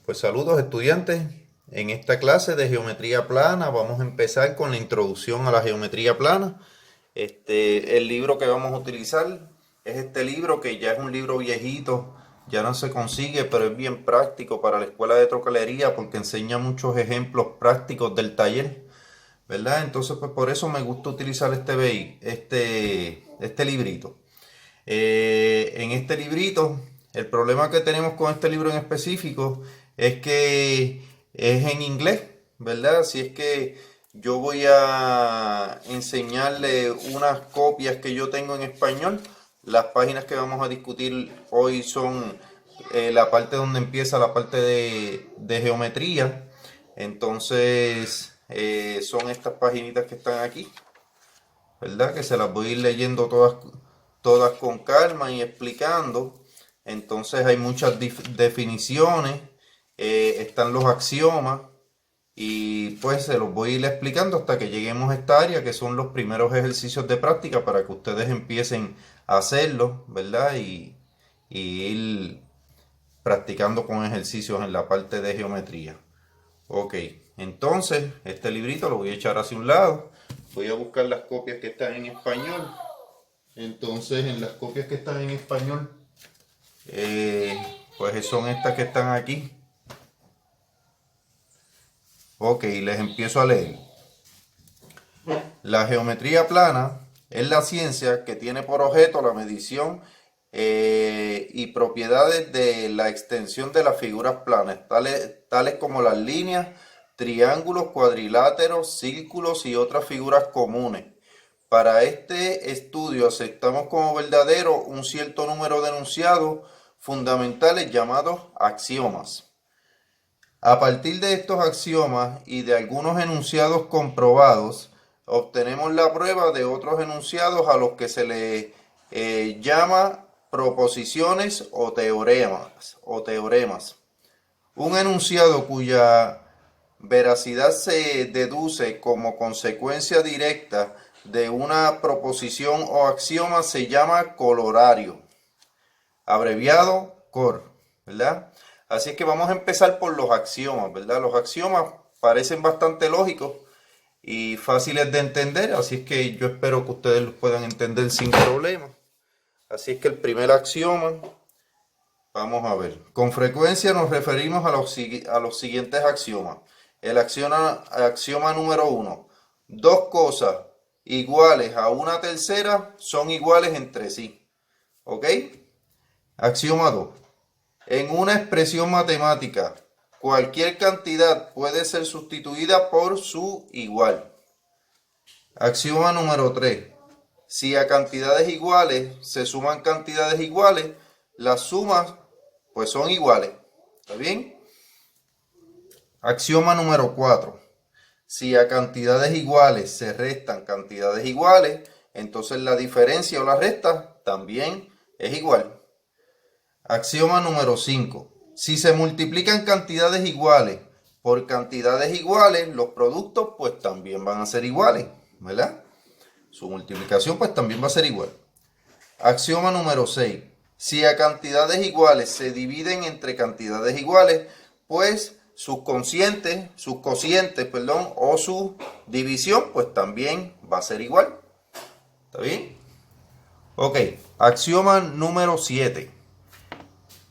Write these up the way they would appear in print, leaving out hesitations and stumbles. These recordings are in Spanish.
Pues saludos estudiantes. En esta clase de geometría plana vamos a empezar con la introducción a la geometría plana. El libro que vamos a utilizar es este libro que ya es un libro viejito, ya no se consigue, pero es bien práctico para la escuela de troquelería porque enseña muchos ejemplos prácticos del taller, ¿verdad? Entonces pues por eso me gusta utilizar este librito. En este librito, el problema que tenemos con este libro en específico es que es en inglés, ¿verdad? Así es que yo voy a enseñarle unas copias que yo tengo en español. Las páginas que vamos a discutir hoy son la parte donde empieza la parte de geometría. Entonces, son estas paginitas que están aquí, ¿verdad? Que se las voy a ir leyendo todas con calma y explicando. Entonces hay muchas definiciones, están los axiomas y pues se los voy a ir explicando hasta que lleguemos a esta área que son los primeros ejercicios de práctica para que ustedes empiecen a hacerlo, ¿verdad? Y ir practicando con ejercicios en la parte de geometría. Ok, entonces este librito lo voy a echar hacia un lado. Voy a buscar las copias que están en español. Entonces, en las copias que están en español, pues son estas que están aquí. Ok, les empiezo a leer. La geometría plana es la ciencia que tiene por objeto la medición y propiedades de la extensión de las figuras planas, tales como las líneas, triángulos, cuadriláteros, círculos y otras figuras comunes. Para este estudio aceptamos como verdadero un cierto número de enunciados fundamentales llamados axiomas. A partir de estos axiomas y de algunos enunciados comprobados, obtenemos la prueba de otros enunciados a los que se le llama proposiciones o teoremas. Un enunciado cuya veracidad se deduce como consecuencia directa de una proposición o axioma se llama corolario, abreviado COR, ¿verdad? Así es que vamos a empezar por los axiomas, ¿verdad? Los axiomas parecen bastante lógicos y fáciles de entender, así es que yo espero que ustedes los puedan entender sin problema. Así es que el primer axioma, vamos a ver, con frecuencia nos referimos a los siguientes axiomas. El axioma número 1, dos cosas iguales a una tercera son iguales entre sí, ¿ok? Axioma 2. En una expresión matemática, cualquier cantidad puede ser sustituida por su igual. Axioma número 3. Si a cantidades iguales se suman cantidades iguales, las sumas pues son iguales. ¿Está bien? Axioma número 4. Si a cantidades iguales se restan cantidades iguales, entonces la diferencia o la resta también es igual. Axioma número 5. Si se multiplican cantidades iguales por cantidades iguales, los productos pues también van a ser iguales, ¿verdad? Su multiplicación pues también va a ser igual. Axioma número 6. Si a cantidades iguales se dividen entre cantidades iguales, pues sus cocientes, o su división, pues también va a ser igual. ¿Está bien? Ok, axioma número 7.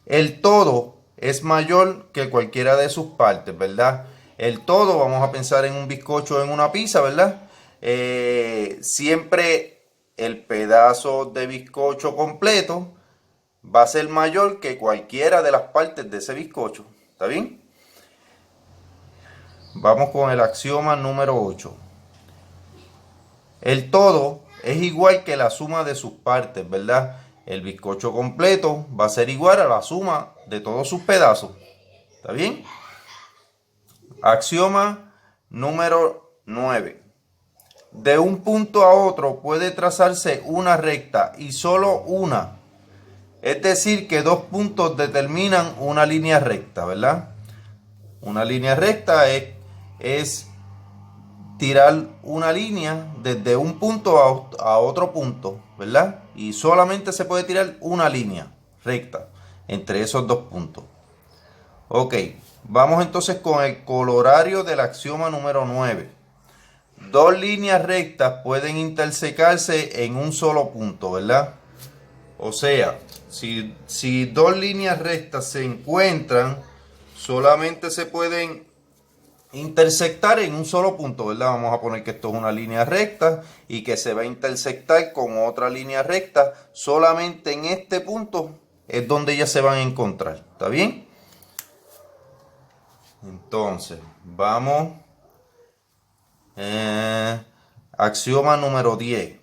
El todo es mayor que cualquiera de sus partes, ¿verdad? El todo, vamos a pensar en un bizcocho o en una pizza, ¿verdad? Siempre el pedazo de bizcocho completo va a ser mayor que cualquiera de las partes de ese bizcocho. ¿Está bien? Vamos con el axioma número 8. El todo es igual que la suma de sus partes, ¿verdad? El bizcocho completo va a ser igual a la suma de todos sus pedazos. ¿Está bien? Axioma número 9. De un punto a otro puede trazarse una recta y solo una. Es decir, que dos puntos determinan una línea recta, ¿verdad? Una línea recta es tirar una línea desde un punto a otro punto, ¿verdad? Y solamente se puede tirar una línea recta entre esos dos puntos. Ok, vamos entonces con el colorario del axioma número 9. Dos líneas rectas pueden intersecarse en un solo punto, ¿verdad? O sea, si dos líneas rectas se encuentran, solamente se pueden intersectar en un solo punto, ¿verdad? Vamos a poner que esto es una línea recta y que se va a intersectar con otra línea recta. Solamente en este punto es donde ellas se van a encontrar. ¿Está bien? Entonces, vamos. Axioma número 10.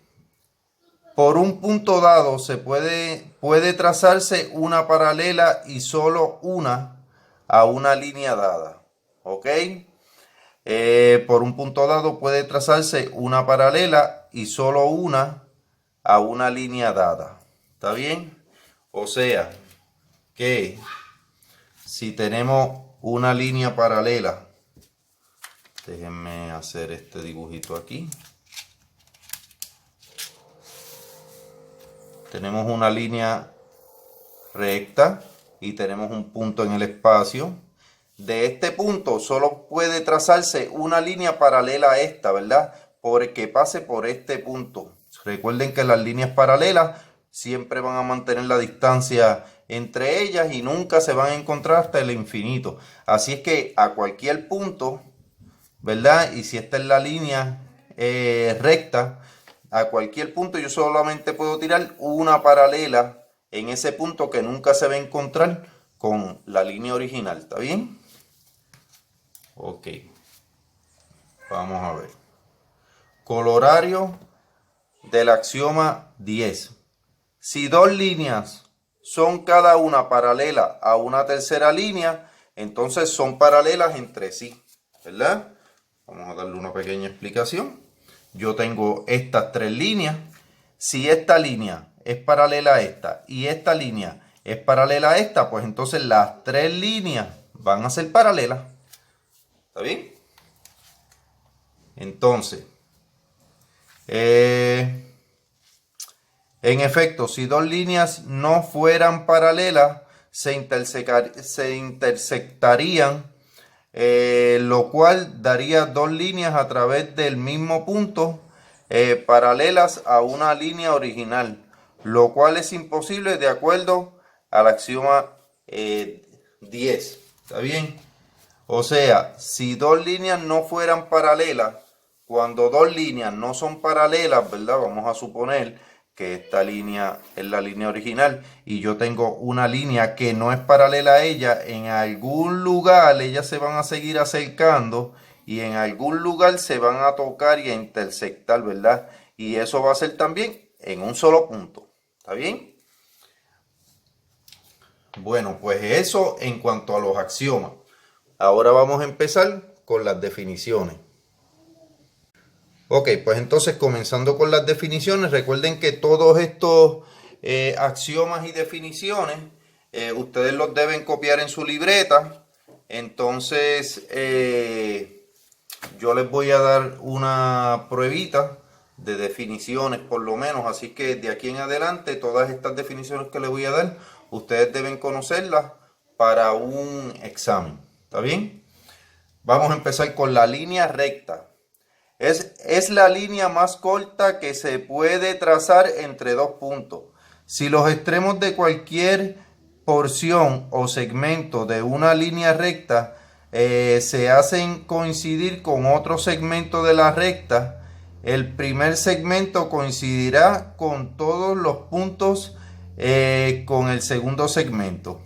Por un punto dado se puede trazarse una paralela y solo una a una línea dada. ¿Ok? Por un punto dado puede trazarse una paralela y solo una a una línea dada. ¿Está bien? O sea que si tenemos una línea paralela, déjenme hacer este dibujito aquí. Tenemos una línea recta y tenemos un punto en el espacio. De este punto solo puede trazarse una línea paralela a esta, ¿verdad? Porque pase por este punto. Recuerden que las líneas paralelas siempre van a mantener la distancia entre ellas y nunca se van a encontrar hasta el infinito. Así es que a cualquier punto, ¿verdad? Y si esta es la línea recta, a cualquier punto yo solamente puedo tirar una paralela en ese punto que nunca se va a encontrar con la línea original. ¿Está bien? Ok, vamos a ver. Colorario del axioma 10. Si dos líneas son cada una paralela a una tercera línea, entonces son paralelas entre sí, ¿verdad? Vamos a darle una pequeña explicación. Yo tengo estas tres líneas. Si esta línea es paralela a esta y esta línea es paralela a esta, pues entonces las tres líneas van a ser paralelas. ¿Está bien? Entonces, en efecto, si dos líneas no fueran paralelas, se intersectarían, lo cual daría dos líneas a través del mismo punto, paralelas a una línea original, lo cual es imposible de acuerdo al axioma 10. ¿Está bien? O sea, si dos líneas no fueran paralelas, cuando dos líneas no son paralelas, ¿verdad? Vamos a suponer que esta línea es la línea original y yo tengo una línea que no es paralela a ella, en algún lugar ellas se van a seguir acercando y en algún lugar se van a tocar y a intersectar, ¿verdad? Y eso va a ser también en un solo punto. ¿Está bien? Bueno, pues eso en cuanto a los axiomas. Ahora vamos a empezar con las definiciones. Ok, pues entonces comenzando con las definiciones, recuerden que todos estos axiomas y definiciones ustedes los deben copiar en su libreta. Entonces yo les voy a dar una pruebita de definiciones por lo menos, así que de aquí en adelante todas estas definiciones que les voy a dar, ustedes deben conocerlas para un examen. ¿Está bien? Vamos a empezar con la línea recta. Es la línea más corta que se puede trazar entre dos puntos. Si los extremos de cualquier porción o segmento de una línea recta se hacen coincidir con otro segmento de la recta, el primer segmento coincidirá con todos los puntos con el segundo segmento.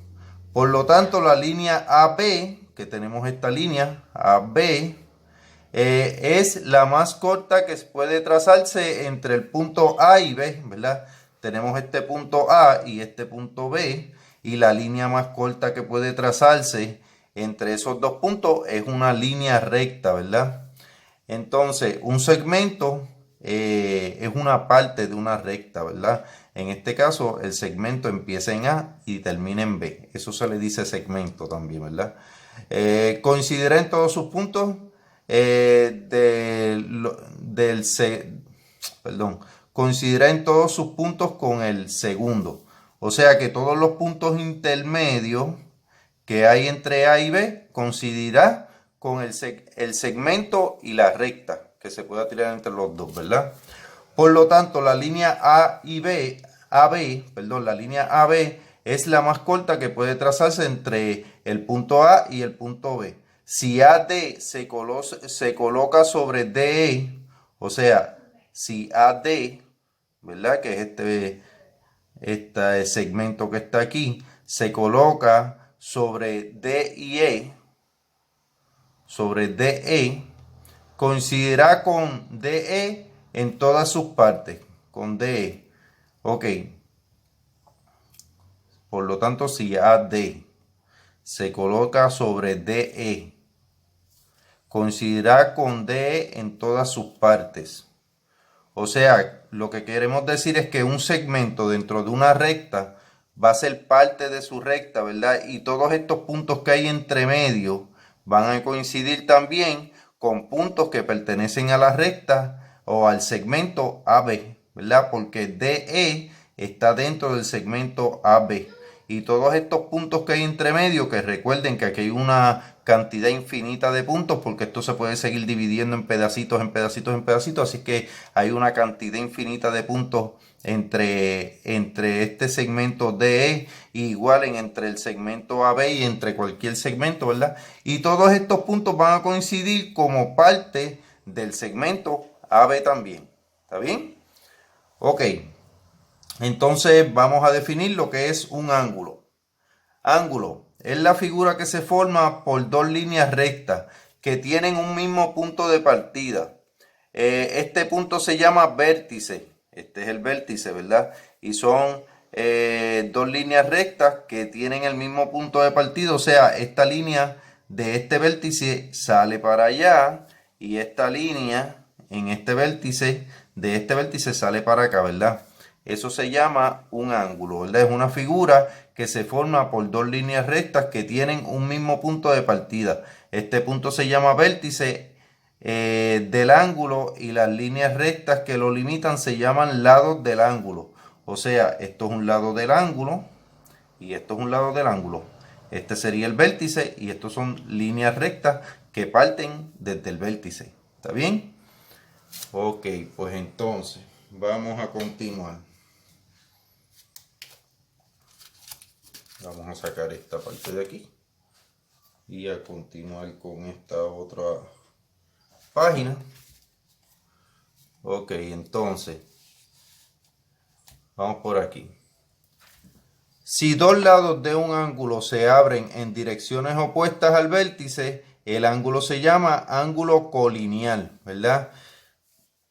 Por lo tanto, la línea AB, que tenemos esta línea AB, es la más corta que puede trazarse entre el punto A y B, ¿verdad? Tenemos este punto A y este punto B, y la línea más corta que puede trazarse entre esos dos puntos es una línea recta, ¿verdad? Entonces, un segmento es una parte de una recta, ¿verdad? En este caso, el segmento empieza en A y termina en B. Eso se le dice segmento también, ¿verdad? Coincidirá en todos sus puntos coincidirá en todos sus puntos con el segundo. O sea que todos los puntos intermedios que hay entre A y B coincidirá con el segmento y la recta que se pueda tirar entre los dos, ¿verdad? Por lo tanto, la línea A y B, la línea AB es la más corta que puede trazarse entre el punto A y el punto B. Si AD se coloca sobre DE, o sea, si AD, ¿verdad? Que es este segmento que está aquí, se coloca sobre D y E, sobre DE, coincidirá con DE en todas sus partes, con DE. Ok, por lo tanto, si AD se coloca sobre DE, coincidirá con DE en todas sus partes. O sea, lo que queremos decir es que un segmento dentro de una recta va a ser parte de su recta, ¿verdad? Y todos estos puntos que hay entre medio van a coincidir también con puntos que pertenecen a la recta o al segmento AB, ¿verdad? Porque DE está dentro del segmento AB. Y todos estos puntos que hay entre medio, que recuerden que aquí hay una cantidad infinita de puntos, porque esto se puede seguir dividiendo en pedacitos, en pedacitos, en pedacitos, así que hay una cantidad infinita de puntos entre este segmento DE, igual entre el segmento AB y entre cualquier segmento, ¿verdad? Y todos estos puntos van a coincidir como parte del segmento AB también. ¿Está bien? Ok. Entonces vamos a definir lo que es un ángulo. Ángulo es la figura que se forma por dos líneas rectas que tienen un mismo punto de partida. Este punto se llama vértice. Este es el vértice, ¿verdad? Y son dos líneas rectas que tienen el mismo punto de partida. O sea, esta línea de este vértice sale para allá y esta línea en este vértice de este vértice sale para acá, ¿verdad? Eso se llama un ángulo, ¿verdad? Es una figura que se forma por dos líneas rectas que tienen un mismo punto de partida. Este punto se llama vértice del ángulo y las líneas rectas que lo limitan se llaman lados del ángulo. O sea, esto es un lado del ángulo y esto es un lado del ángulo. Este sería el vértice y estos son líneas rectas que parten desde el vértice. ¿Está bien? Ok, pues entonces vamos a continuar. Vamos a sacar esta parte de aquí y a continuar con esta otra página. Ok, entonces vamos por aquí. Si dos lados de un ángulo se abren en direcciones opuestas al vértice, el ángulo se llama ángulo colineal, ¿verdad?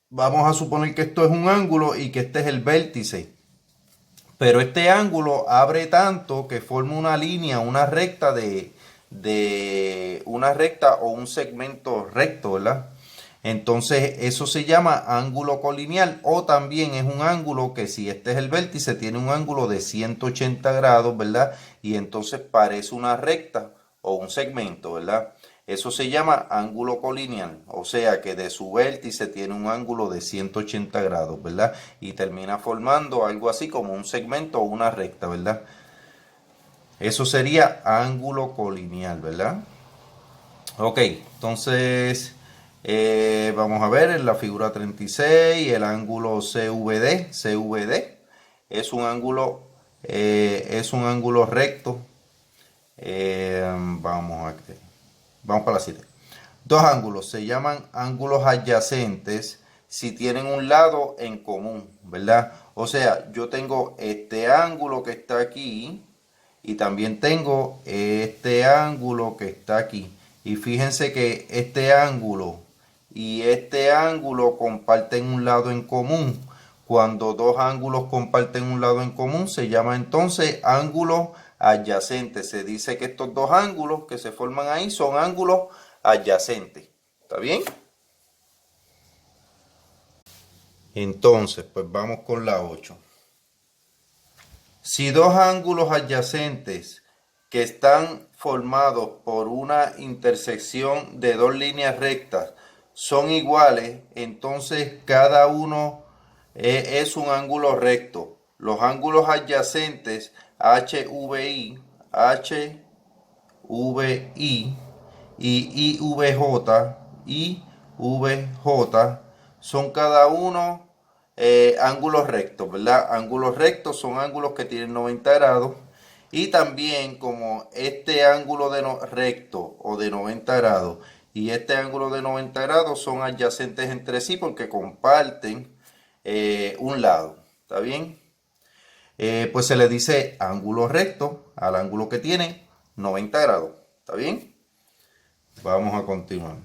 Vamos a suponer que esto es un ángulo y que este es el vértice. Pero este ángulo abre tanto que forma una línea, una recta una recta o un segmento recto, ¿verdad? Entonces eso se llama ángulo colineal o también es un ángulo que si este es el vértice tiene un ángulo de 180 grados, ¿verdad? Y entonces parece una recta o un segmento, ¿verdad? Eso se llama ángulo colineal, o sea que de su vértice tiene un ángulo de 180 grados, ¿verdad? Y termina formando algo así como un segmento o una recta, ¿verdad? Eso sería ángulo colineal, ¿verdad? Ok, entonces vamos a ver en la figura 36 el ángulo CVD. CVD es un ángulo recto. Vamos para la 7. Dos ángulos se llaman ángulos adyacentes si tienen un lado en común, ¿verdad? O sea, yo tengo este ángulo que está aquí y también tengo este ángulo que está aquí. Y fíjense que este ángulo y este ángulo comparten un lado en común. Cuando dos ángulos comparten un lado en común se llama entonces ángulo adyacente. Se dice que estos dos ángulos que se forman ahí son ángulos adyacentes. ¿Está bien? Entonces, pues vamos con la 8. Si dos ángulos adyacentes que están formados por una intersección de dos líneas rectas son iguales, entonces cada uno es un ángulo recto. Los ángulos adyacentes HVI, VI y IVJ y VJ son cada uno ángulos rectos, ¿verdad? Ángulos rectos son ángulos que tienen 90 grados. Y también como este ángulo recto o de 90 grados y este ángulo de 90 grados son adyacentes entre sí porque comparten un lado. ¿Está bien? Pues se le dice ángulo recto al ángulo que tiene 90 grados. ¿Está bien? Vamos a continuar.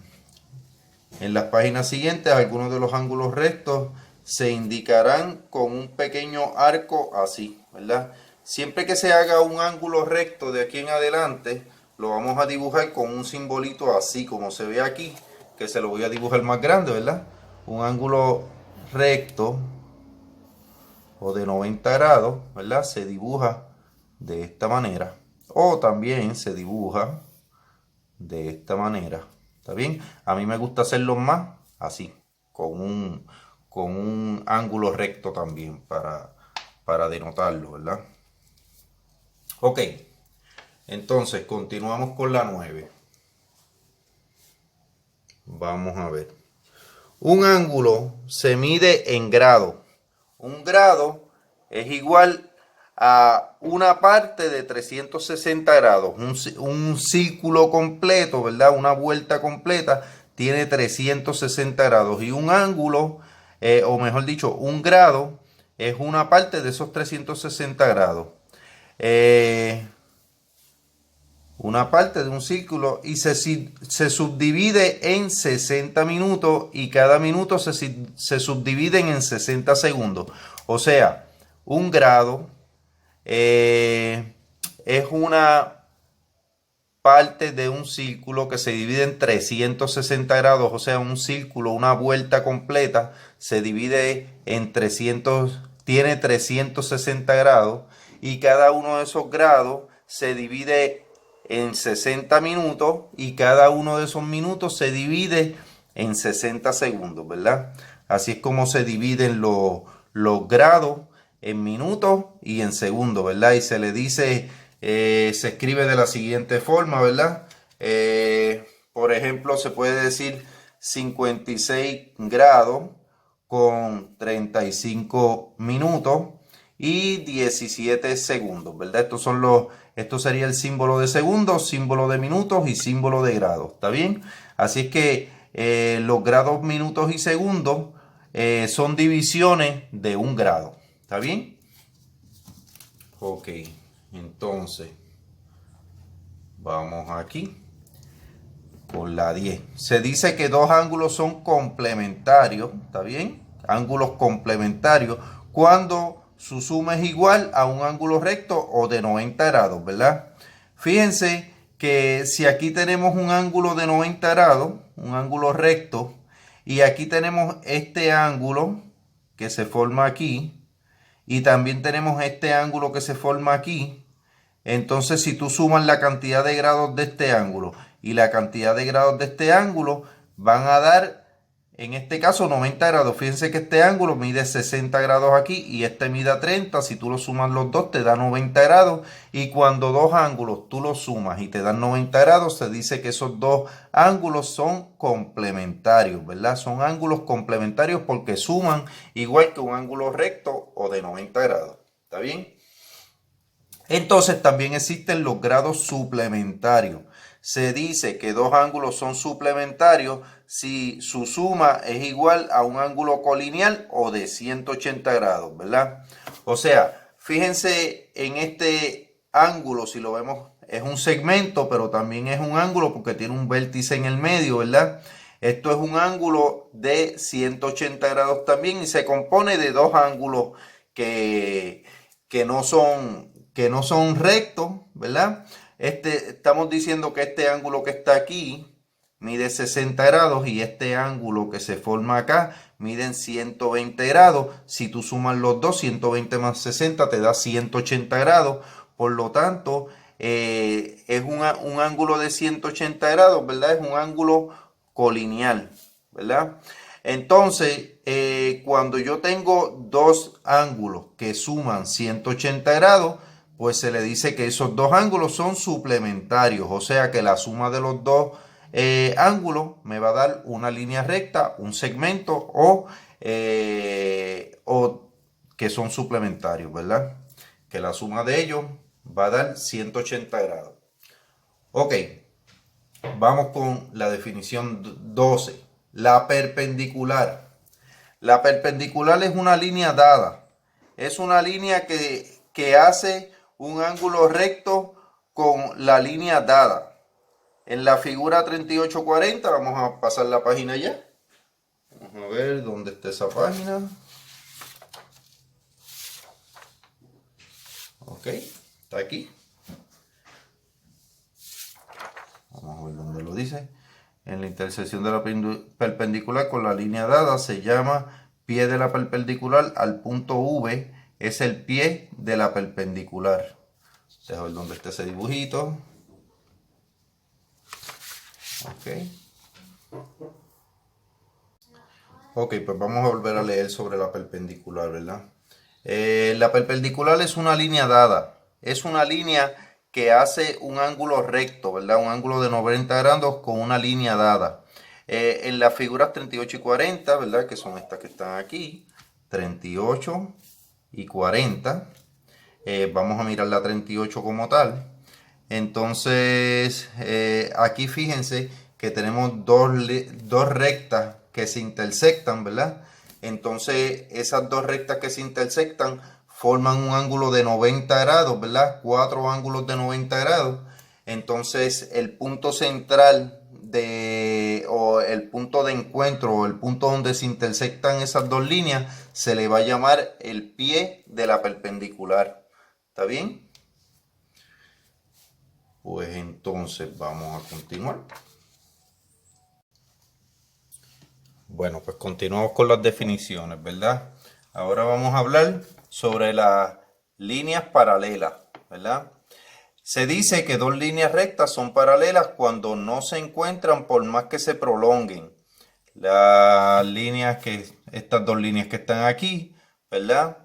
En las páginas siguientes, algunos de los ángulos rectos se indicarán con un pequeño arco así, ¿verdad? Siempre que se haga un ángulo recto de aquí en adelante, lo vamos a dibujar con un simbolito así, como se ve aquí, que se lo voy a dibujar más grande, ¿verdad? Un ángulo recto o de 90 grados, ¿verdad? Se dibuja de esta manera. O también se dibuja de esta manera. ¿Está bien? A mí me gusta hacerlo más así, con un ángulo recto también para denotarlo, ¿verdad? Ok, entonces continuamos con la 9. Vamos a ver. Un ángulo se mide en grado. Un grado es igual a una parte de 360 grados. Un círculo completo, ¿verdad? Una vuelta completa tiene 360 grados. Y un ángulo, o mejor dicho, un grado es una parte de esos 360 grados. Una parte de un círculo y se subdivide en 60 minutos y cada minuto se subdivide en 60 segundos. O sea, un grado es una parte de un círculo que se divide en 360 grados. O sea, un círculo, una vuelta completa, se divide en 300, tiene 360 grados y cada uno de esos grados se divide en 60 minutos y cada uno de esos minutos se divide en 60 segundos, ¿verdad? Así es como se dividen los grados en minutos y en segundos, ¿verdad? Y se le dice, se escribe de la siguiente forma, ¿verdad? Por ejemplo, se puede decir 56 grados con 35 minutos y 17 segundos, ¿verdad? Esto sería el símbolo de segundos, símbolo de minutos y símbolo de grados, ¿está bien? Así es que los grados, minutos y segundos son divisiones de un grado, ¿está bien? Ok, entonces vamos aquí con la 10. Se dice que dos ángulos son complementarios, ¿está bien? Ángulos complementarios cuando su suma es igual a un ángulo recto o de 90 grados, ¿verdad? Fíjense que si aquí tenemos un ángulo de 90 grados, un ángulo recto, y aquí tenemos este ángulo que se forma aquí, y también tenemos este ángulo que se forma aquí, entonces si tú sumas la cantidad de grados de este ángulo y la cantidad de grados de este ángulo, van a dar, en este caso, 90 grados. Fíjense que este ángulo mide 60 grados aquí y este mide 30. Si tú lo sumas los dos, te da 90 grados. Y cuando dos ángulos tú los sumas y te dan 90 grados, se dice que esos dos ángulos son complementarios, ¿verdad? Son ángulos complementarios porque suman igual que un ángulo recto o de 90 grados. ¿Está bien? Entonces también existen los grados suplementarios. Se dice que dos ángulos son suplementarios si su suma es igual a un ángulo colineal o de 180 grados, ¿verdad? O sea, fíjense en este ángulo, si lo vemos, es un segmento, pero también es un ángulo porque tiene un vértice en el medio, ¿verdad? Esto es un ángulo de 180 grados también y se compone de dos ángulos que no son rectos, ¿verdad? Estamos diciendo que este ángulo que está aquí mide 60 grados y este ángulo que se forma acá mide 120 grados. Si tú sumas los dos, 120 más 60 te da 180 grados. Por lo tanto, es un ángulo de 180 grados, ¿verdad? Es un ángulo colineal, ¿verdad? Entonces, cuando yo tengo dos ángulos que suman 180 grados, pues se le dice que esos dos ángulos son suplementarios, o sea que la suma de los dos ángulos me va a dar una línea recta, un segmento o que son suplementarios, ¿verdad? Que la suma de ellos va a dar 180 grados. Ok, vamos con la definición 12. La perpendicular. La perpendicular es una línea dada. Es una línea que hace un ángulo recto con la línea dada. En la figura 3840, vamos a pasar la página ya. Vamos a ver dónde está esa página. Ok, está aquí. Vamos a ver dónde lo dice. En la intersección de la perpendicular con la línea dada se llama pie de la perpendicular al punto V. Es el pie de la perpendicular. Dejo ver dónde está ese dibujito. Ok, pues vamos a volver a leer sobre la perpendicular, ¿verdad? La perpendicular es una línea dada. Es una línea que hace un ángulo recto, ¿verdad? Un ángulo de 90 grados con una línea dada. En las figuras 38 y 40, ¿verdad? Que son estas que están aquí. 38 y 40. Vamos a mirar la 38 como tal. Entonces, aquí fíjense que tenemos dos rectas que se intersectan, ¿verdad? Entonces, esas dos rectas que se intersectan forman un ángulo de 90 grados, ¿verdad? Cuatro ángulos de 90 grados. Entonces, el punto central o el punto de encuentro o el punto donde se intersectan esas dos líneas se le va a llamar el pie de la perpendicular. ¿Está bien? Pues entonces vamos a continuar. Bueno, pues continuamos con las definiciones, ¿verdad? Ahora vamos a hablar sobre las líneas paralelas, ¿verdad? Se dice que dos líneas rectas son paralelas cuando no se encuentran por más que se prolonguen. Estas dos líneas que están aquí, ¿verdad?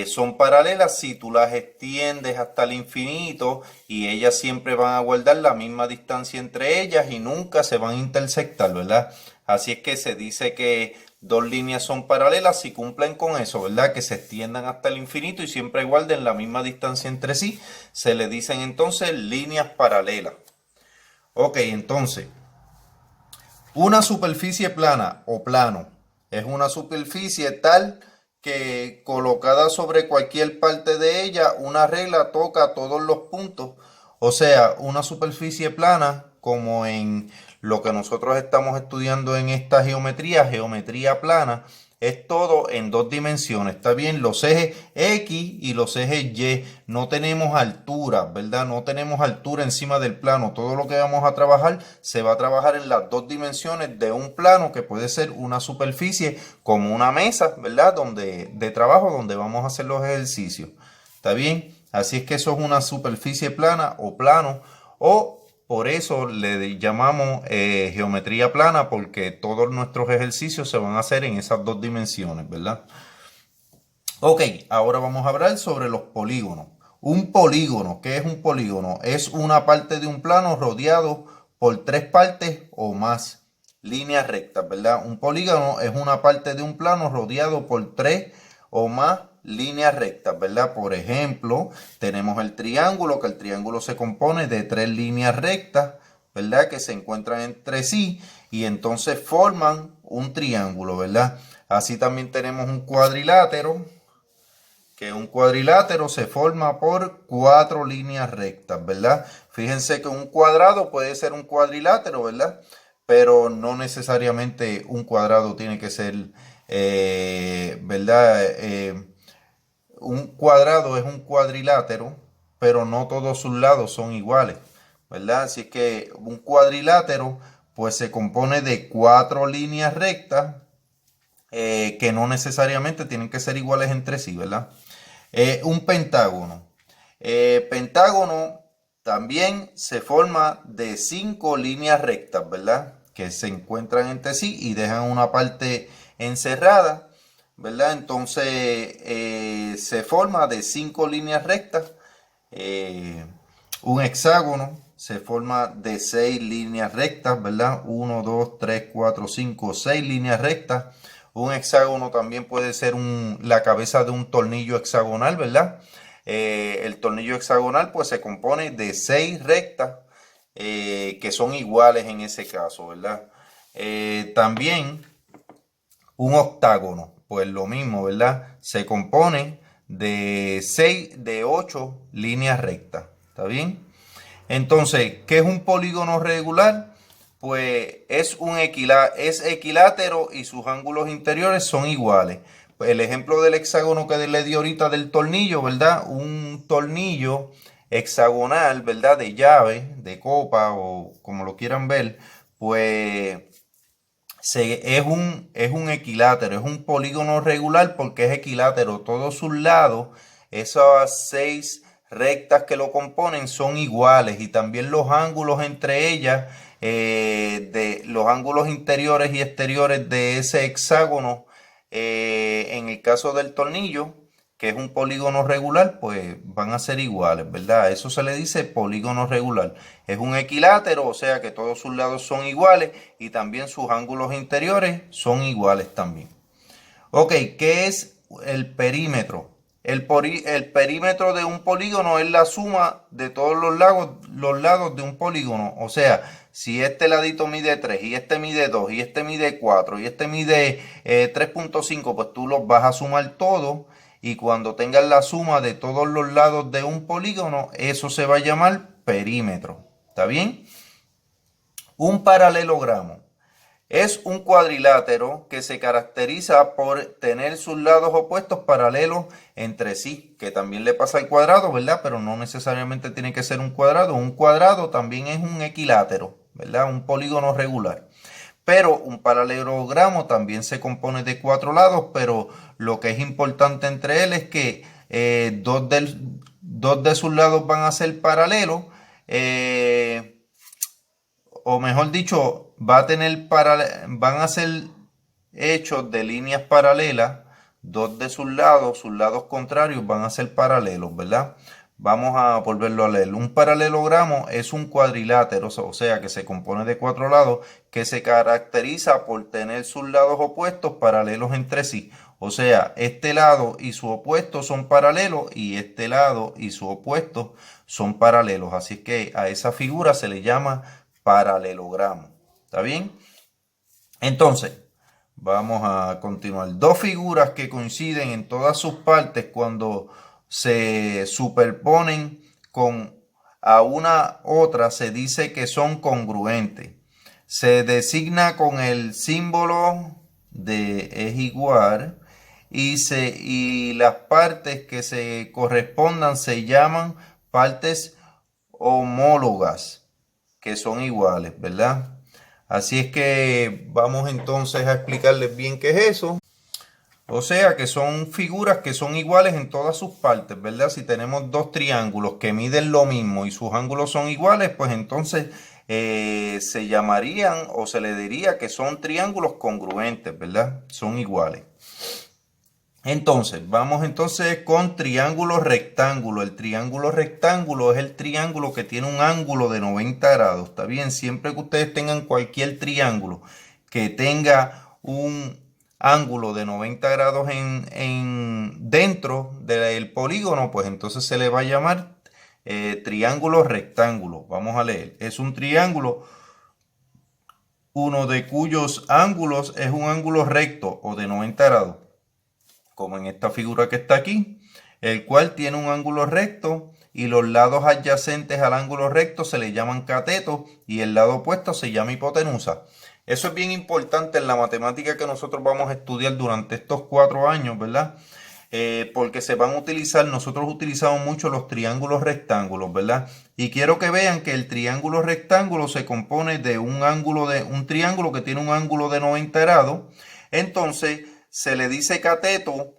Son paralelas si tú las extiendes hasta el infinito y ellas siempre van a guardar la misma distancia entre ellas y nunca se van a intersectar, ¿verdad? Así es que se dice que dos líneas son paralelas si cumplen con eso, ¿verdad? Que se extiendan hasta el infinito y siempre guarden la misma distancia entre sí. Se le dicen entonces líneas paralelas. Ok, entonces, una superficie plana o plano es una superficie tal que colocada sobre cualquier parte de ella, una regla toca todos los puntos. O sea, una superficie plana, como en lo que nosotros estamos estudiando en esta geometría plana, es todo en dos dimensiones. Está bien, los ejes X y los ejes Y. No tenemos altura, ¿verdad? No tenemos altura encima del plano. Todo lo que vamos a trabajar se va a trabajar en las dos dimensiones de un plano que puede ser una superficie como una mesa, ¿verdad? De trabajo donde vamos a hacer los ejercicios. ¿Está bien? Así es que eso es una superficie plana o plano, o por eso le llamamos geometría plana, porque todos nuestros ejercicios se van a hacer en esas dos dimensiones, ¿verdad? Ok, ahora vamos a hablar sobre los polígonos. Un polígono, ¿qué es un polígono? Es una parte de un plano rodeado por tres partes o más líneas rectas, ¿verdad? Un polígono es una parte de un plano rodeado por tres o más líneas rectas, ¿verdad? Por ejemplo, tenemos el triángulo, que el triángulo se compone de tres líneas rectas, ¿verdad? Que se encuentran entre sí y entonces forman un triángulo, ¿verdad? Así también tenemos un cuadrilátero, que un cuadrilátero se forma por cuatro líneas rectas, ¿verdad? Fíjense que un cuadrado puede ser un cuadrilátero, ¿verdad? Pero no necesariamente un cuadrado tiene que ser, ¿verdad? Un cuadrado es un cuadrilátero, pero no todos sus lados son iguales, ¿verdad? Así que un cuadrilátero pues se compone de cuatro líneas rectas que no necesariamente tienen que ser iguales entre sí, ¿verdad? Un pentágono. Pentágono también se forma de cinco líneas rectas, ¿verdad? Que se encuentran entre sí y dejan una parte encerrada, ¿verdad? Entonces se forma de cinco líneas rectas un hexágono se forma de 6 líneas rectas, ¿verdad? 1, 2, 3, 4, 5, 6 líneas rectas. Un hexágono también puede ser la cabeza de un tornillo hexagonal, ¿verdad? El tornillo hexagonal pues se compone de 6 rectas que son iguales en ese caso, ¿verdad? También un octágono, pues lo mismo, ¿verdad? Se compone de 8 líneas rectas, ¿está bien? Entonces, ¿qué es un polígono regular? Pues es equilátero y sus ángulos interiores son iguales. Pues el ejemplo del hexágono que le di ahorita del tornillo, ¿verdad? Un tornillo hexagonal, ¿verdad? De llave, de copa o como lo quieran ver, pues es un equilátero, es un polígono regular porque es equilátero. Todos sus lados, esas 6 rectas que lo componen son iguales y también los ángulos entre ellas, de los ángulos interiores y exteriores de ese hexágono, en el caso del tornillo, que es un polígono regular, pues van a ser iguales, ¿verdad? A eso se le dice polígono regular. Es un equilátero, o sea que todos sus lados son iguales y también sus ángulos interiores son iguales también. Ok, ¿qué es el perímetro? El perímetro de un polígono es la suma de todos los lados de un polígono. O sea, si este ladito mide 3 y este mide 2 y este mide 4 y este mide 3,5, pues tú los vas a sumar todos y cuando tengas la suma de todos los lados de un polígono, eso se va a llamar perímetro. ¿Está bien? Un paralelogramo es un cuadrilátero que se caracteriza por tener sus lados opuestos paralelos entre sí, que también le pasa al cuadrado, ¿verdad? Pero no necesariamente tiene que ser un cuadrado. Un cuadrado también es un equilátero, ¿verdad? Un polígono regular. Pero un paralelogramo también se compone de 4 lados, pero lo que es importante entre él es que dos de sus lados van a ser paralelos. O mejor dicho, van a ser hechos de líneas paralelas, dos de sus lados contrarios van a ser paralelos, ¿verdad? Vamos a volverlo a leer. Un paralelogramo es un cuadrilátero, o sea, que se compone de 4 lados, que se caracteriza por tener sus lados opuestos paralelos entre sí. O sea, este lado y su opuesto son paralelos y este lado y su opuesto son paralelos. Así que a esa figura se le llama paralelogramo. ¿Está bien? Entonces, vamos a continuar. Dos figuras que coinciden en todas sus partes cuando se superponen con a una otra se dice que son congruentes. Se designa con el símbolo de es igual y las partes que se correspondan se llaman partes homólogas, que son iguales, ¿verdad? Así es que vamos entonces a explicarles bien qué es eso. O sea que son figuras que son iguales en todas sus partes, ¿verdad? Si tenemos dos triángulos que miden lo mismo y sus ángulos son iguales, pues entonces se llamarían o se le diría que son triángulos congruentes, ¿verdad? Son iguales. Entonces, vamos entonces con triángulo rectángulo. El triángulo rectángulo es el triángulo que tiene un ángulo de 90 grados. ¿Está bien? Siempre que ustedes tengan cualquier triángulo que tenga un ángulo de 90 grados dentro del polígono, pues entonces se le va a llamar triángulo rectángulo. Vamos a leer. Es un triángulo, uno de cuyos ángulos es un ángulo recto o de 90 grados, como en esta figura que está aquí, el cual tiene un ángulo recto y los lados adyacentes al ángulo recto se le llaman catetos y el lado opuesto se llama hipotenusa. Eso es bien importante en la matemática que nosotros vamos a estudiar durante estos 4 años, ¿verdad? Porque se van a utilizar, nosotros utilizamos mucho los triángulos rectángulos, ¿verdad? Y quiero que vean que el triángulo rectángulo se compone de un triángulo que tiene un ángulo de 90 grados. Entonces, se le dice cateto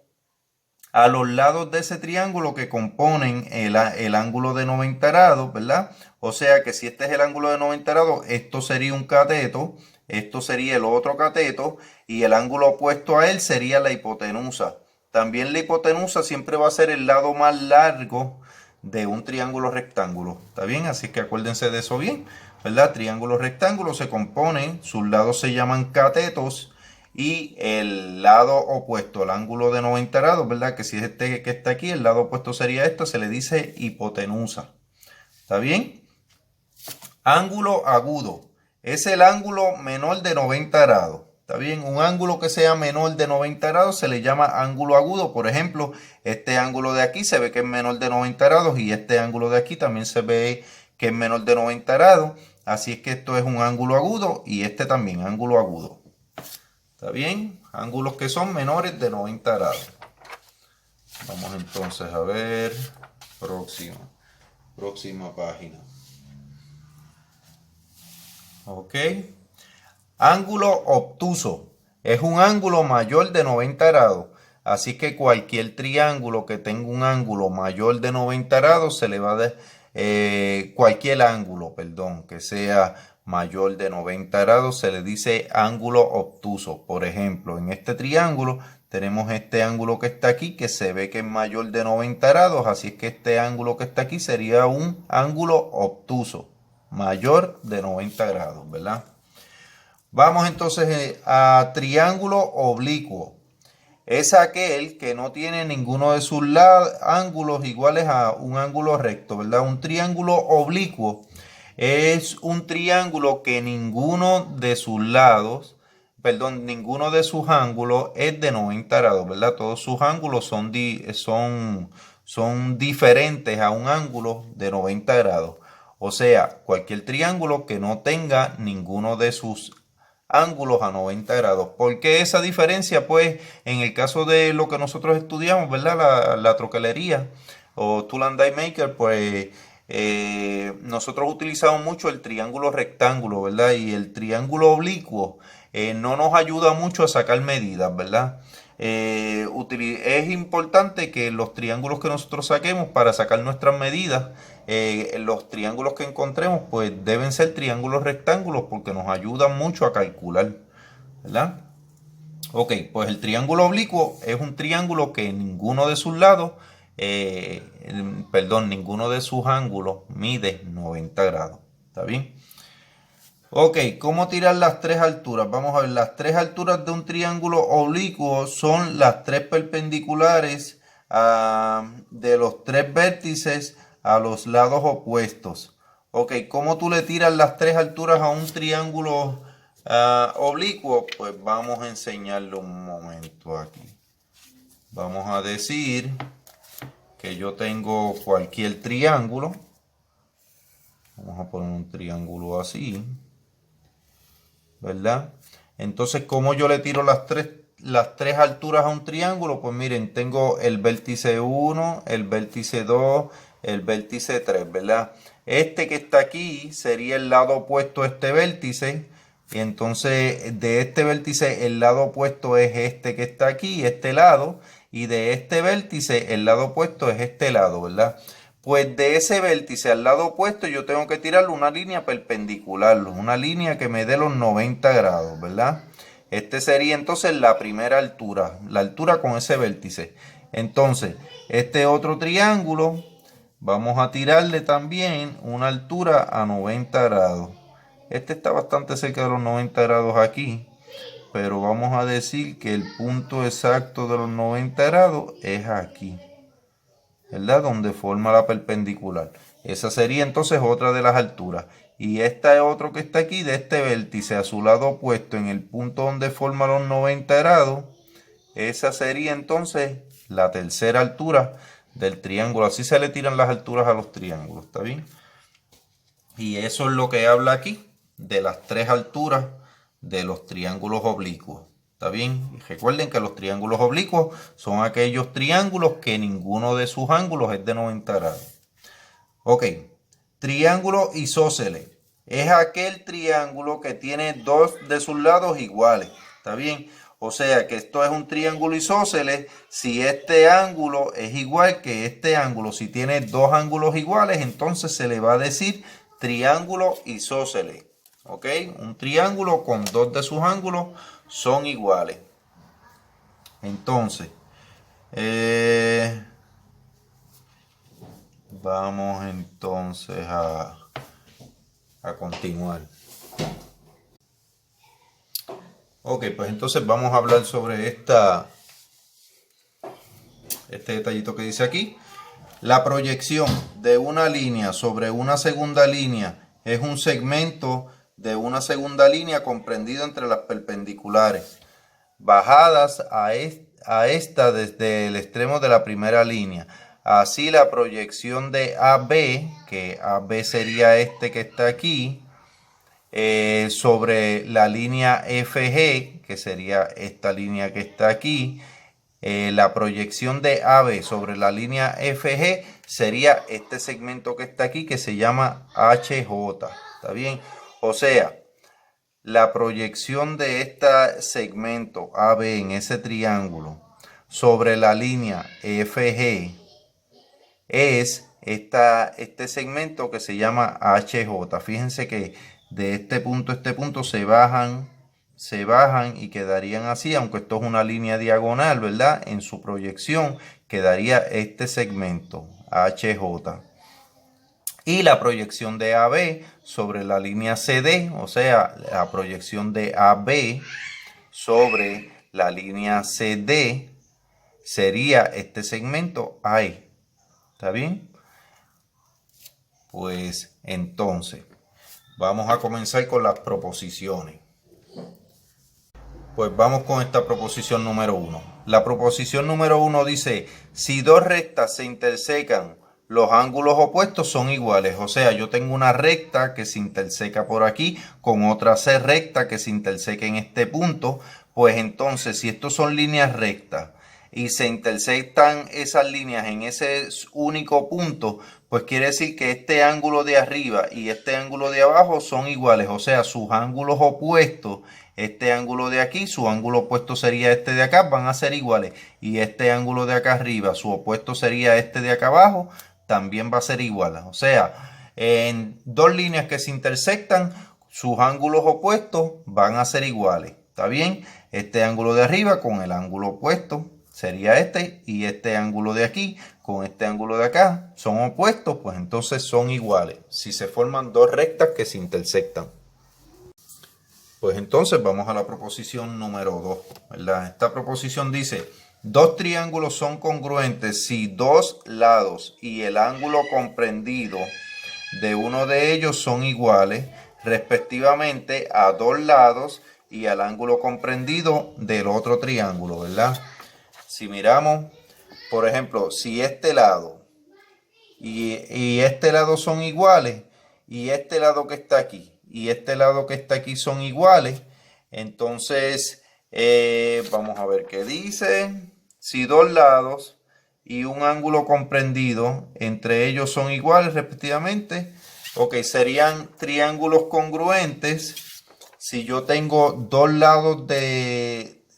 a los lados de ese triángulo que componen el ángulo de 90 grados, ¿verdad? O sea que si este es el ángulo de 90 grados, esto sería un cateto, esto sería el otro cateto y el ángulo opuesto a él sería la hipotenusa. También la hipotenusa siempre va a ser el lado más largo de un triángulo rectángulo. ¿Está bien? Así que acuérdense de eso bien, ¿verdad? Triángulo rectángulo se compone, sus lados se llaman catetos y el lado opuesto, el ángulo de 90 grados, ¿verdad? Que si es este que está aquí, el lado opuesto sería esto, se le dice hipotenusa. ¿Está bien? Ángulo agudo. Es el ángulo menor de 90 grados. ¿Está bien? Un ángulo que sea menor de 90 grados se le llama ángulo agudo. Por ejemplo, este ángulo de aquí se ve que es menor de 90 grados y este ángulo de aquí también se ve que es menor de 90 grados. Así es que esto es un ángulo agudo y este también, ángulo agudo. ¿Está bien? Ángulos que son menores de 90 grados. Vamos entonces a ver. Próxima página. Ok. Ángulo obtuso. Es un ángulo mayor de 90 grados. Así que cualquier triángulo que tenga un ángulo mayor de 90 grados se le va a dar cualquier ángulo, perdón, que sea mayor de 90 grados se le dice ángulo obtuso. Por ejemplo, en este triángulo tenemos este ángulo que está aquí que se ve que es mayor de 90 grados. Así es que este ángulo que está aquí sería un ángulo obtuso, mayor de 90 grados, ¿verdad? Vamos entonces a triángulo oblicuo. Es aquel que no tiene ninguno de sus ángulos iguales a un ángulo recto, ¿verdad? Un triángulo oblicuo es un triángulo que ninguno de sus lados, perdón, ninguno de sus ángulos es de 90 grados, ¿verdad? Todos sus ángulos son diferentes a un ángulo de 90 grados. O sea, cualquier triángulo que no tenga ninguno de sus ángulos a 90 grados. ¿Por qué esa diferencia? Pues en el caso de lo que nosotros estudiamos, ¿verdad? La troquelería o tool and die maker, pues nosotros utilizamos mucho el triángulo rectángulo, ¿verdad? Y el triángulo oblicuo no nos ayuda mucho a sacar medidas, ¿verdad? Es importante que los triángulos que nosotros saquemos para sacar nuestras medidas, los triángulos que encontremos, pues deben ser triángulos rectángulos porque nos ayudan mucho a calcular, ¿verdad? Ok, pues el triángulo oblicuo es un triángulo que ninguno de sus lados, ninguno de sus ángulos mide 90 grados. ¿Está bien? Ok, ¿cómo tirar las tres alturas? Vamos a ver, las tres alturas de un triángulo oblicuo son las tres perpendiculares de los tres vértices a los lados opuestos. Ok, ¿cómo tú le tiras las tres alturas a un triángulo oblicuo? Pues vamos a enseñarlo un momento aquí. Vamos a decir que yo tengo cualquier triángulo. Vamos a poner un triángulo así, ¿verdad? Entonces, ¿cómo yo le tiro las tres alturas a un triángulo? Pues miren, tengo el vértice 1, el vértice 2, el vértice 3, ¿verdad? Este que está aquí sería el lado opuesto a este vértice. Y entonces de este vértice el lado opuesto es este que está aquí, este lado. Y de este vértice el lado opuesto es este lado, ¿verdad? Pues de ese vértice al lado opuesto yo tengo que tirarle una línea perpendicular, una línea que me dé los 90 grados, ¿verdad? Este sería entonces la primera altura, la altura con ese vértice. Entonces, este otro triángulo, vamos a tirarle también una altura a 90 grados. Este está bastante cerca de los 90 grados aquí, pero vamos a decir que el punto exacto de los 90 grados es aquí, ¿verdad? Donde forma la perpendicular. Esa sería entonces otra de las alturas. Y esta es otro que está aquí, de este vértice a su lado opuesto, en el punto donde forma los 90 grados. Esa sería entonces la tercera altura del triángulo. Así se le tiran las alturas a los triángulos, ¿está bien? Y eso es lo que habla aquí, de las tres alturas de los triángulos oblicuos. ¿Está bien? Y recuerden que los triángulos oblicuos son aquellos triángulos que ninguno de sus ángulos es de 90 grados. Ok, triángulo isósceles. Es aquel triángulo que tiene dos de sus lados iguales. ¿Está bien? O sea que esto es un triángulo isósceles si este ángulo es igual que este ángulo. Si tiene dos ángulos iguales, entonces se le va a decir triángulo isósceles. ¿Ok? Un triángulo con dos de sus ángulos son iguales. Entonces, Vamos entonces a continuar. Ok, pues entonces vamos a hablar sobre este detallito que dice aquí. La proyección de una línea sobre una segunda línea es un segmento de una segunda línea comprendido entre las perpendiculares, bajadas a esta desde el extremo de la primera línea. Así la proyección de AB, que AB sería este que está aquí, sobre la línea FG, que sería esta línea que está aquí, la proyección de AB sobre la línea FG sería este segmento que está aquí, que se llama HJ. ¿Está bien? O sea, la proyección de este segmento AB en ese triángulo sobre la línea FG es este segmento que se llama HJ. Fíjense que de este punto a este punto se bajan y quedarían así, aunque esto es una línea diagonal, ¿verdad? En su proyección quedaría este segmento HJ. Y la proyección de AB sobre la línea CD, o sea, la proyección de AB sobre la línea CD sería este segmento ahí. ¿Está bien? Pues entonces, vamos a comenzar con las proposiciones. Pues vamos con esta proposición número 1. La proposición número 1 dice, si dos rectas se intersecan, los ángulos opuestos son iguales. O sea, yo tengo una recta que se interseca por aquí con otra C recta que se interseca en este punto. Pues entonces, si estos son líneas rectas y se intersectan esas líneas en ese único punto, pues quiere decir que este ángulo de arriba y este ángulo de abajo son iguales. O sea, sus ángulos opuestos, este ángulo de aquí, su ángulo opuesto sería este de acá, van a ser iguales. Y este ángulo de acá arriba, su opuesto sería este de acá abajo, también va a ser igual. O sea, en dos líneas que se intersectan, sus ángulos opuestos van a ser iguales. ¿Está bien? Este ángulo de arriba con el ángulo opuesto sería este, y este ángulo de aquí con este ángulo de acá son opuestos, pues entonces son iguales si se forman dos rectas que se intersectan. Pues entonces vamos a la proposición número 2, ¿verdad? Esta proposición dice, dos triángulos son congruentes si dos lados y el ángulo comprendido de uno de ellos son iguales respectivamente a dos lados y al ángulo comprendido del otro triángulo, ¿verdad? Si miramos, por ejemplo, si este lado y este lado son iguales, y este lado que está aquí y este lado que está aquí son iguales, entonces vamos a ver qué dice. Si dos lados y un ángulo comprendido entre ellos son iguales respectivamente, ok, serían triángulos congruentes si yo tengo dos lados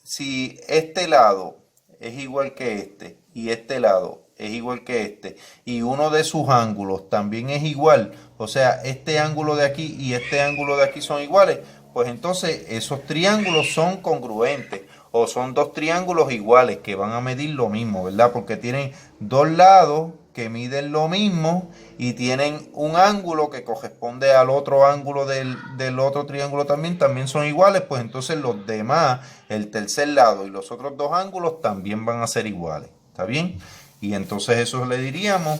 si este lado es igual que este y este lado es igual que este y uno de sus ángulos también es igual, o sea, este ángulo de aquí y este ángulo de aquí son iguales, pues entonces esos triángulos son congruentes o son dos triángulos iguales que van a medir lo mismo, ¿verdad? Porque tienen dos lados que miden lo mismo y tienen un ángulo que corresponde al otro ángulo del otro triángulo también son iguales, pues entonces los demás, el tercer lado y los otros dos ángulos también van a ser iguales. ¿Está bien? Y entonces eso le diríamos,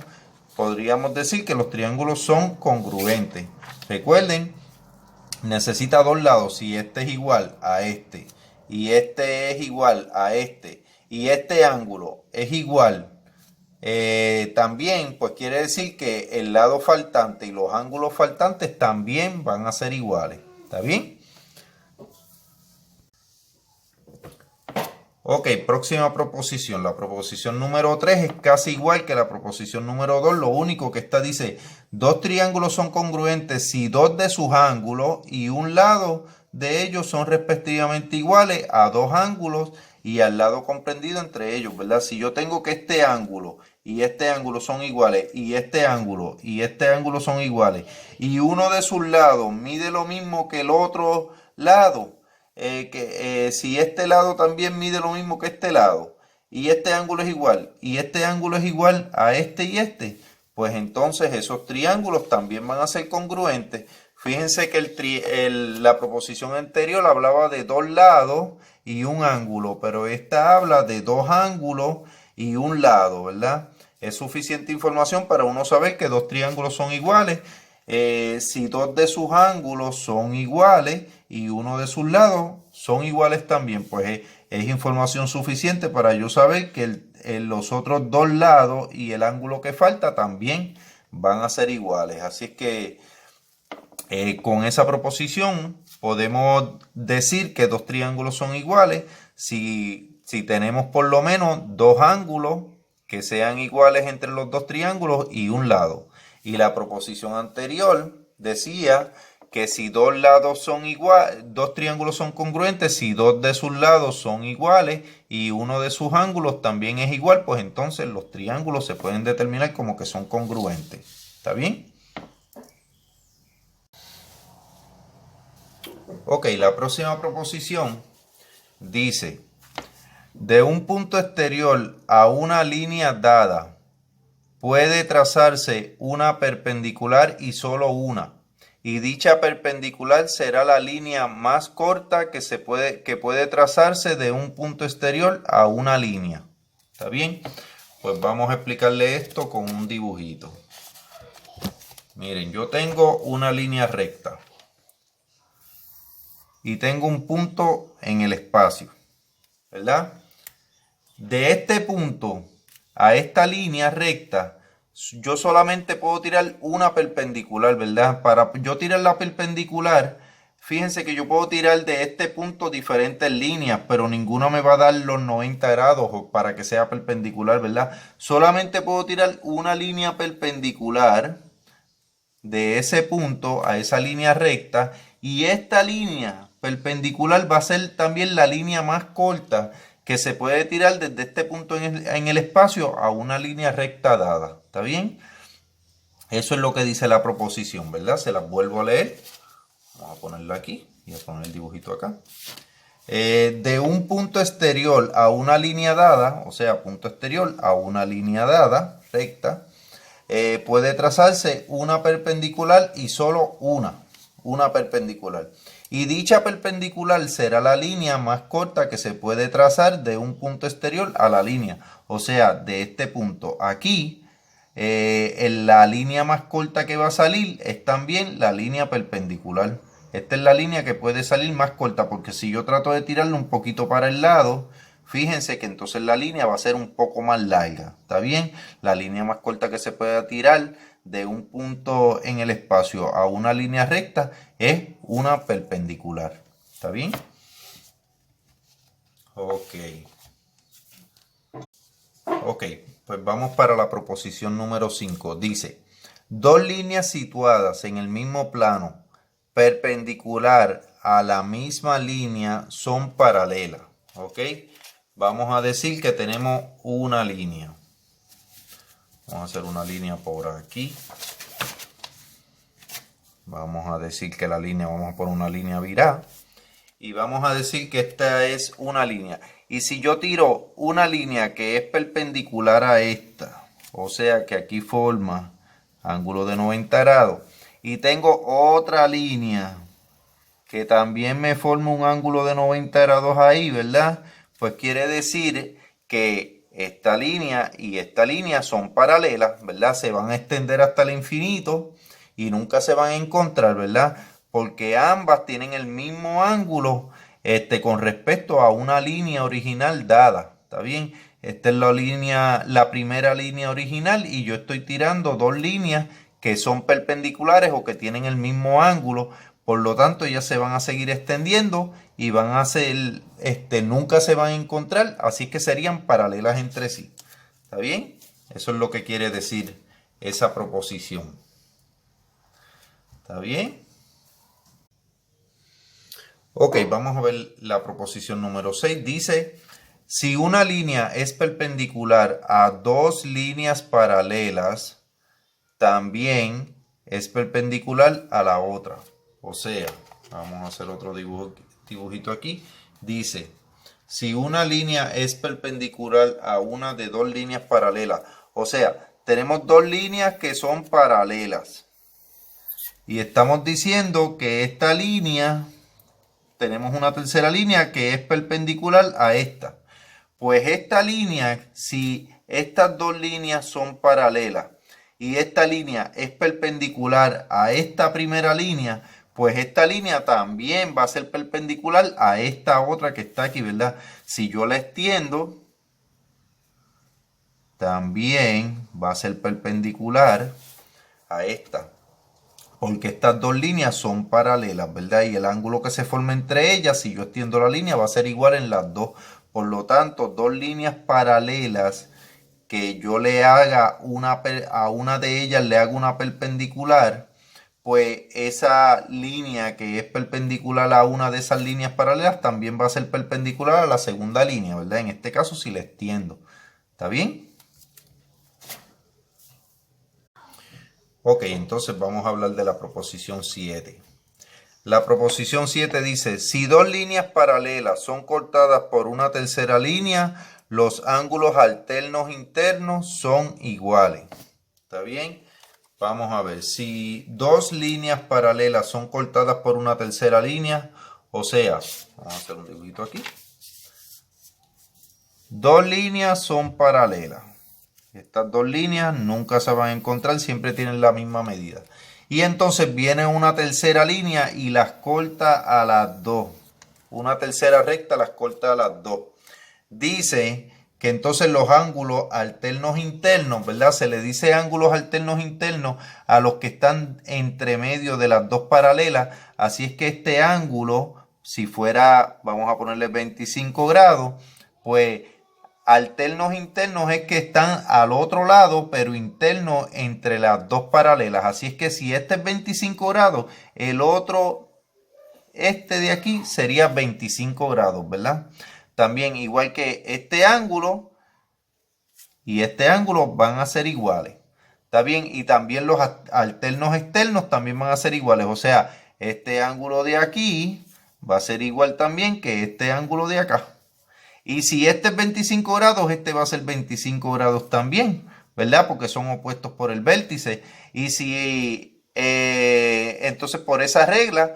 podríamos decir que los triángulos son congruentes. Recuerden, necesita dos lados. Si este es igual a este y este es igual a este y este ángulo es igual, también pues quiere decir que el lado faltante y los ángulos faltantes también van a ser iguales. ¿Está bien? Ok, próxima proposición. La proposición número 3 es casi igual que la proposición número 2. Lo único que esta dice, dos triángulos son congruentes si dos de sus ángulos y un lado de ellos son respectivamente iguales a dos ángulos y al lado comprendido entre ellos, ¿verdad? Si yo tengo que este ángulo y este ángulo son iguales y este ángulo son iguales y uno de sus lados mide lo mismo que el otro lado, si este lado también mide lo mismo que este lado y este ángulo es igual y este ángulo es igual a este y este, pues entonces esos triángulos también van a ser congruentes. Fíjense que la proposición anterior hablaba de dos lados y un ángulo, pero esta habla de dos ángulos y un lado, ¿verdad? Es suficiente información para uno saber que dos triángulos son iguales. Si dos de sus ángulos son iguales y uno de sus lados son iguales también, pues es información suficiente para yo saber que los otros dos lados y el ángulo que falta también van a ser iguales. Así es que con esa proposición podemos decir que dos triángulos son iguales si tenemos por lo menos dos ángulos que sean iguales entre los dos triángulos y un lado. Y la proposición anterior decía que si dos lados son iguales, dos triángulos son congruentes, si dos de sus lados son iguales y uno de sus ángulos también es igual, pues entonces los triángulos se pueden determinar como que son congruentes. ¿Está bien? Ok, la próxima proposición dice: de un punto exterior a una línea dada puede trazarse una perpendicular y solo una, y dicha perpendicular será la línea más corta que puede trazarse de un punto exterior a una línea. ¿Está bien? Pues vamos a explicarle esto con un dibujito. Miren, yo tengo una línea recta y tengo un punto en el espacio, ¿verdad? De este punto a esta línea recta, yo solamente puedo tirar una perpendicular, ¿verdad? Para yo tirar la perpendicular, fíjense que yo puedo tirar de este punto diferentes líneas, pero ninguna me va a dar los 90 grados para que sea perpendicular, ¿verdad? Solamente puedo tirar una línea perpendicular de ese punto a esa línea recta, y esta línea perpendicular va a ser también la línea más corta que se puede tirar desde este punto en el espacio a una línea recta dada. ¿Está bien? Eso es lo que dice la proposición, ¿verdad? Se las vuelvo a leer. Vamos a ponerla aquí y a poner el dibujito acá. De un punto exterior a una línea dada, o sea, punto exterior a una línea dada, recta, puede trazarse una perpendicular y solo una perpendicular. Y dicha perpendicular será la línea más corta que se puede trazar de un punto exterior a la línea. O sea, de este punto aquí, la línea más corta que va a salir es también la línea perpendicular. Esta es la línea que puede salir más corta, porque si yo trato de tirarlo un poquito para el lado, fíjense que entonces la línea va a ser un poco más larga. ¿Está bien? La línea más corta que se puede tirar de un punto en el espacio a una línea recta es una perpendicular. ¿Está bien? Ok. Ok, pues vamos para la proposición número 5. Dice: dos líneas situadas en el mismo plano, perpendicular a la misma línea, son paralelas. Ok, vamos a decir que tenemos una línea. Vamos a hacer una línea por aquí. Vamos a decir que la línea, vamos a poner una línea virada. Y vamos a decir que esta es una línea. Y si yo tiro una línea que es perpendicular a esta, o sea que aquí forma ángulo de 90 grados, y tengo otra línea que también me forma un ángulo de 90 grados ahí, ¿verdad? Pues quiere decir que esta línea y esta línea son paralelas, ¿verdad? Se van a extender hasta el infinito y nunca se van a encontrar, ¿verdad? Porque ambas tienen el mismo ángulo con respecto a una línea original dada. ¿Está bien? Esta es la primera línea original, y yo estoy tirando dos líneas que son perpendiculares o que tienen el mismo ángulo. Por lo tanto, ellas se van a seguir extendiendo y van a ser, nunca se van a encontrar, así que serían paralelas entre sí. ¿Está bien? Eso es lo que quiere decir esa proposición. ¿Está bien? Ok, vamos a ver la proposición número 6. Dice: si una línea es perpendicular a dos líneas paralelas, también es perpendicular a la otra. O sea, vamos a hacer otro dibujito aquí. Dice: si una línea es perpendicular a una de dos líneas paralelas, o sea, tenemos dos líneas que son paralelas. Y estamos diciendo que esta línea, tenemos una tercera línea que es perpendicular a esta. Pues esta línea, si estas dos líneas son paralelas y esta línea es perpendicular a esta primera línea, pues esta línea también va a ser perpendicular a esta otra que está aquí, ¿verdad? Si yo la extiendo, también va a ser perpendicular a esta, porque estas dos líneas son paralelas, ¿verdad? Y el ángulo que se forma entre ellas, si yo extiendo la línea, va a ser igual en las dos. Por lo tanto, dos líneas paralelas que yo le haga a una de ellas le hago una perpendicular, pues esa línea que es perpendicular a una de esas líneas paralelas también va a ser perpendicular a la segunda línea, ¿verdad? En este caso si la extiendo. ¿Está bien? Ok, entonces vamos a hablar de la proposición 7. La proposición 7 dice, si dos líneas paralelas son cortadas por una tercera línea, los ángulos alternos internos son iguales. ¿Está bien? Vamos a ver, si dos líneas paralelas son cortadas por una tercera línea, o sea, vamos a hacer un dibujito aquí. Dos líneas son paralelas. Estas dos líneas nunca se van a encontrar, siempre tienen la misma medida. Y entonces viene una tercera línea y las corta a las dos. Una tercera recta las corta a las dos. Dice que entonces los ángulos alternos internos, ¿verdad? Se le dice ángulos alternos internos a los que están entre medio de las dos paralelas. Así es que este ángulo, si fuera, vamos a ponerle 25 grados, pues alternos internos es que están al otro lado, pero internos entre las dos paralelas. Así es que si este es 25 grados, el otro, este de aquí, sería 25 grados, ¿verdad? También igual que este ángulo y este ángulo van a ser iguales. ¿Está bien? Y también los alternos externos también van a ser iguales. O sea, este ángulo de aquí va a ser igual también que este ángulo de acá. Y si este es 25 grados, este va a ser 25 grados también, ¿verdad? Porque son opuestos por el vértice. Y si entonces por esa regla,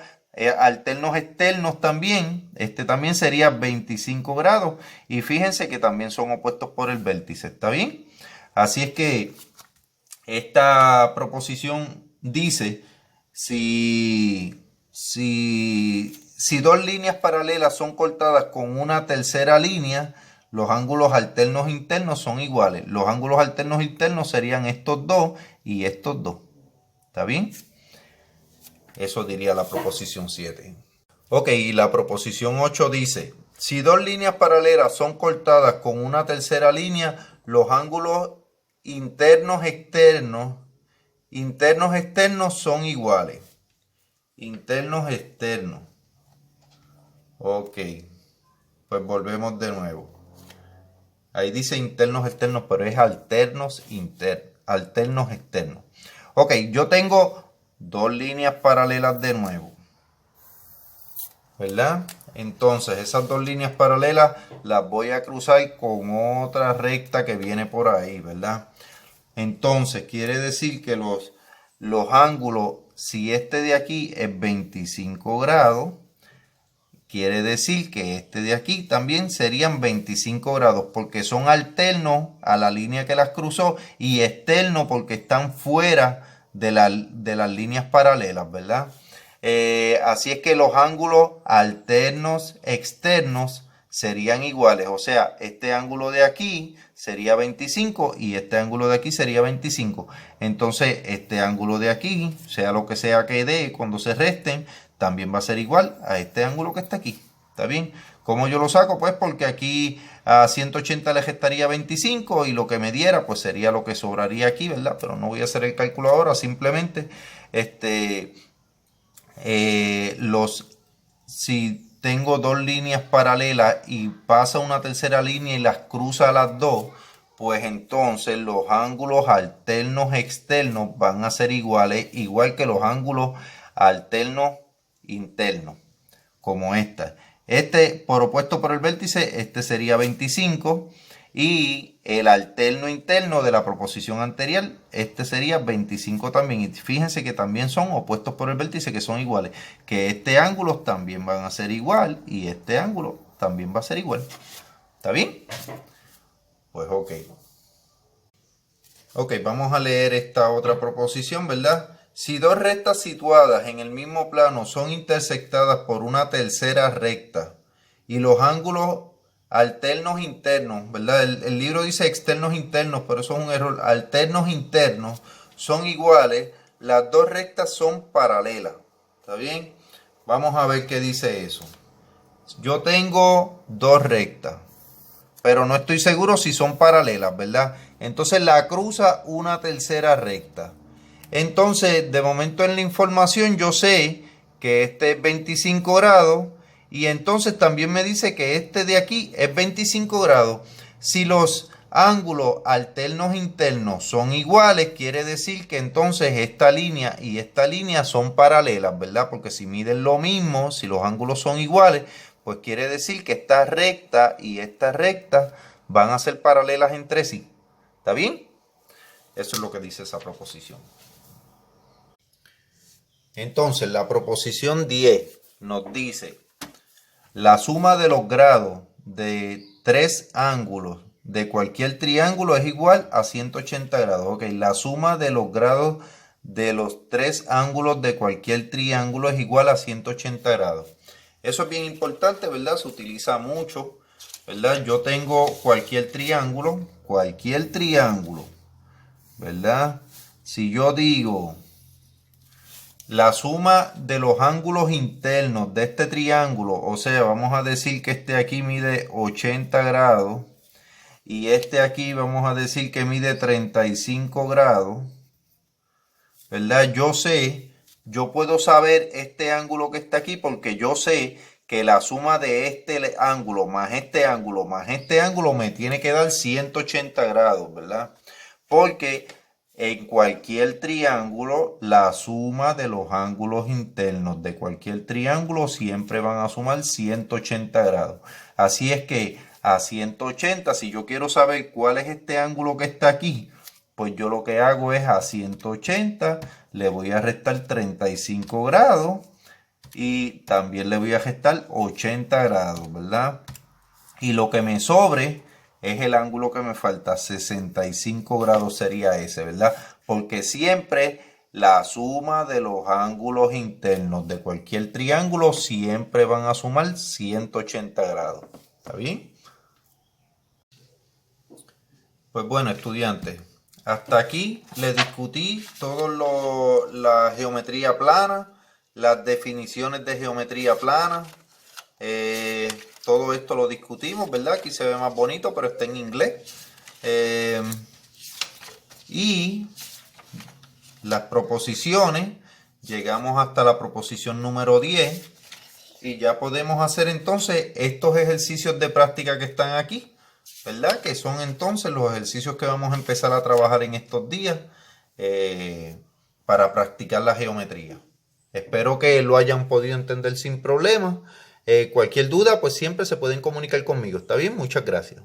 alternos externos también, este también sería 25 grados. Y fíjense que también son opuestos por el vértice, ¿está bien? Así es que esta proposición dice, si dos líneas paralelas son cortadas con una tercera línea, los ángulos alternos internos son iguales. Los ángulos alternos internos serían estos dos y estos dos. ¿Está bien? Eso diría la proposición 7. Ok, y la proposición 8 dice, si dos líneas paralelas son cortadas con una tercera línea, los ángulos internos externos son iguales. Internos externos. Ok, pues volvemos de nuevo. Ahí dice internos externos, pero es alternos externos. Ok, yo tengo dos líneas paralelas de nuevo, ¿verdad? Entonces esas dos líneas paralelas las voy a cruzar con otra recta que viene por ahí, ¿verdad? Entonces quiere decir que los ángulos, si este de aquí es 25 grados, quiere decir que este de aquí también serían 25 grados porque son alternos a la línea que las cruzó y externos porque están fuera de las líneas paralelas, ¿verdad? Así es que los ángulos alternos externos serían iguales. O sea, este ángulo de aquí sería 25 y este ángulo de aquí sería 25. Entonces, este ángulo de aquí, sea lo que sea que dé cuando se resten, también va a ser igual a este ángulo que está aquí. ¿Está bien? ¿Cómo yo lo saco? Pues porque aquí a 180 le restaría 25 y lo que me diera pues sería lo que sobraría aquí, ¿verdad? Pero no voy a hacer el cálculo ahora, simplemente si tengo dos líneas paralelas y pasa una tercera línea y las cruza a las dos, pues entonces los ángulos alternos externos van a ser iguales, igual que los ángulos alternos internos, como esta. Este por opuesto por el vértice, este sería 25 Y el alterno interno de la proposición anterior, este sería 25 también. Y fíjense que también son opuestos por el vértice, que son iguales. Que este ángulo también van a ser igual y este ángulo también va a ser igual. ¿Está bien? Pues ok. Ok, vamos a leer esta otra proposición, ¿verdad? Si dos rectas situadas en el mismo plano son intersectadas por una tercera recta y los ángulos alternos internos, ¿verdad? El libro dice externos internos, pero eso es un error. Alternos internos son iguales, las dos rectas son paralelas. ¿Está bien? Vamos a ver qué dice eso. Yo tengo dos rectas, pero no estoy seguro si son paralelas, ¿verdad? Entonces la cruza una tercera recta. Entonces, de momento en la información yo sé que este es 25 grados y entonces también me dice que este de aquí es 25 grados. Si los ángulos alternos internos son iguales, quiere decir que entonces esta línea y esta línea son paralelas, ¿verdad? Porque si miden lo mismo, si los ángulos son iguales, pues quiere decir que esta recta y esta recta van a ser paralelas entre sí. ¿Está bien? Eso es lo que dice esa proposición. Entonces, la proposición 10 nos dice la suma de los grados de tres ángulos de cualquier triángulo es igual a 180 grados. Ok, la suma de los grados de los tres ángulos de cualquier triángulo es igual a 180 grados. Eso es bien importante, ¿verdad? Se utiliza mucho, ¿verdad? Yo tengo cualquier triángulo, ¿verdad? Si yo digo la suma de los ángulos internos de este triángulo, o sea, vamos a decir que este aquí mide 80 grados y este aquí vamos a decir que mide 35 grados, ¿verdad? Yo puedo saber este ángulo que está aquí porque yo sé que la suma de este ángulo más este ángulo más este ángulo me tiene que dar 180 grados, ¿verdad? Porque en cualquier triángulo, la suma de los ángulos internos de cualquier triángulo siempre van a sumar 180 grados. Así es que a 180, si yo quiero saber cuál es este ángulo que está aquí, pues yo lo que hago es a 180 le voy a restar 35 grados y también le voy a restar 80 grados, ¿verdad? Y lo que me sobre es el ángulo que me falta, 65 grados sería ese, ¿verdad? Porque siempre la suma de los ángulos internos de cualquier triángulo siempre van a sumar 180 grados. ¿Está bien? Pues bueno, estudiantes, hasta aquí les discutí todo la geometría plana, las definiciones de geometría plana. Todo esto lo discutimos, ¿verdad? Aquí se ve más bonito, pero está en inglés. Y las proposiciones, llegamos hasta la proposición número 10 y ya podemos hacer entonces estos ejercicios de práctica que están aquí, ¿verdad? Que son entonces los ejercicios que vamos a empezar a trabajar en estos días para practicar la geometría. Espero que lo hayan podido entender sin problema. Cualquier duda, pues siempre se pueden comunicar conmigo. ¿Está bien? Muchas gracias.